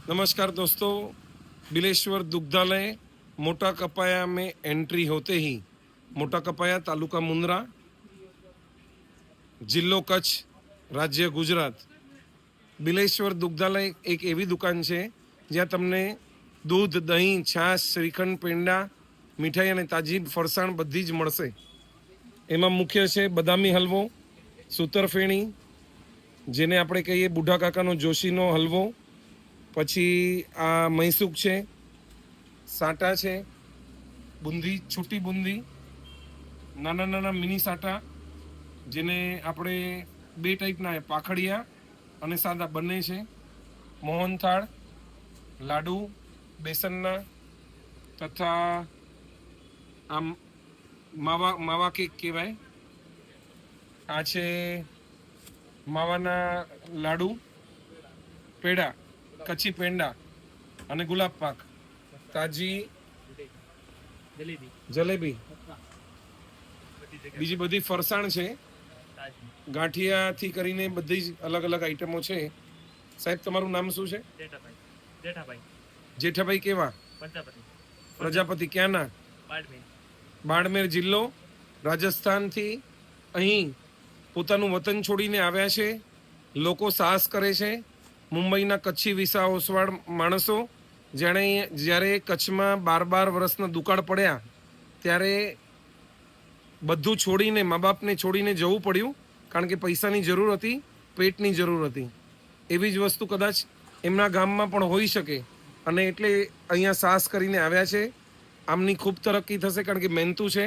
नमस्कार दोस्तों, बिलेश्वर दुग्धालय मोटा कपाया में एंट्री होते ही मोटा कपाया तालुका मुंद्रा, जिल्लो कच्छ, राज्य गुजरात। बिलेश्वर दुग्धालय एक एवी दुकान है ज्यां तमने दूध, दही, छाश, श्रीखंड, पेंडा, मीठाई और ताजी फरसाण बधी ज मळशे। एमां मुख्य है बदामी हलवो, सूतरफेणी जेने आपणे कहीए बूढ़ा काकानो जोशीनो हलवो, पछी आ मैसूक है, साटा है, बूंदी, छूटी बूंदी, नाना नाना मिनी साटा जेने आपणे बे टाइपना पाखड़िया अने सादा बने छे, मोहनथाळ, लाडू बेसनना तथा आम मावा मावा केक कहेवाय। आ छे मावाना लाडू, पेड़ा, कच्ची पेंडा अने गुलाब पाक, ताजी जलेबी, बीजी बधी फरसाण छे, गांठिया थी करीने बधी ज अलग अलग आइटमो छे। साहेब तमारुं नाम शुं छे? जेठाभाई केवा? प्रजापति क्यांना? बाड़मेर जिल्लो राजस्थान थी अहीं पोतानुं वतन छोड़ीने आव्या छे। लोको साहस करे छे। मुंबईना कच्छी विसा ओसवाड़ माणसो જ્યારે કચ્છમાં 12 વર્ષના દુકાળ પડ્યા ત્યારે બધું છોડીને મા બાપને છોડીને જવું પડ્યું, કારણ કે પૈસાની જરૂર હતી, પેટની જરૂર હતી। એવી જ વસ્તુ કદાચ એમના ગામમાં પણ હોઈ શકે અને એટલે અહીંયા સાહસ કરીને આવ્યા છે। આમની ખૂબ તરક્કી થશે, કારણ કે મહેનતુ છે,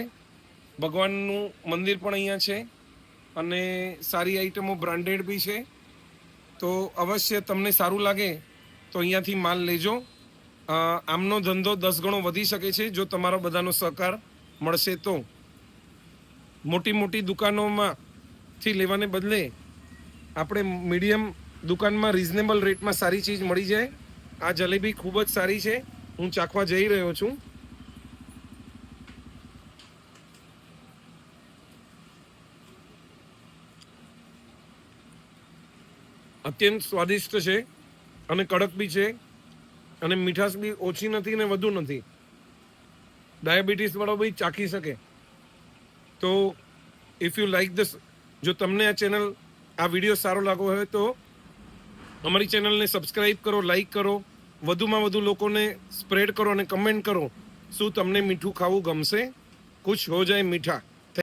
ભગવાનનું મંદિર પણ અહીંયા છે અને સારી આઈટમો બ્રાન્ડેડ બી છે। તો અવશ્ય તમને સારું લાગે તો અહીંયાથી માલ લેજો। આમનો ધંધો 10 ગણો વધી શકે છે જો તમારો બધાનો સહકાર મળશે તો। મોટી મોટી દુકાનોમાંથી લેવાને બદલે આપણે મીડિયમ દુકાનમાં રિઝનેબલ રેટમાં સારી ચીજ મળી જાય। આ જલેબી ખૂબ જ સારી છે, હું ચાખવા જઈ રહ્યો છું। અત્યંત સ્વાદિષ્ટ છે અને કડક બી છે અને મીઠાશ બી ઓછી નથી ને વધુ નથી। ડાયાબિટીસ વાળો બી ચાખી શકે। તો ઇફ યુ લાઈક ધીસ, જો તમને આ ચેનલ, આ વિડીયો સારો લાગ્યો હોય તો અમારી ચેનલને સબસ્ક્રાઈબ કરો, લાઈક કરો, વધુમાં વધુ લોકોને સ્પ્રેડ કરો અને કમેન્ટ કરો શું તમને મીઠું ખાવું ગમશે। કુછ હો જાય મીઠા।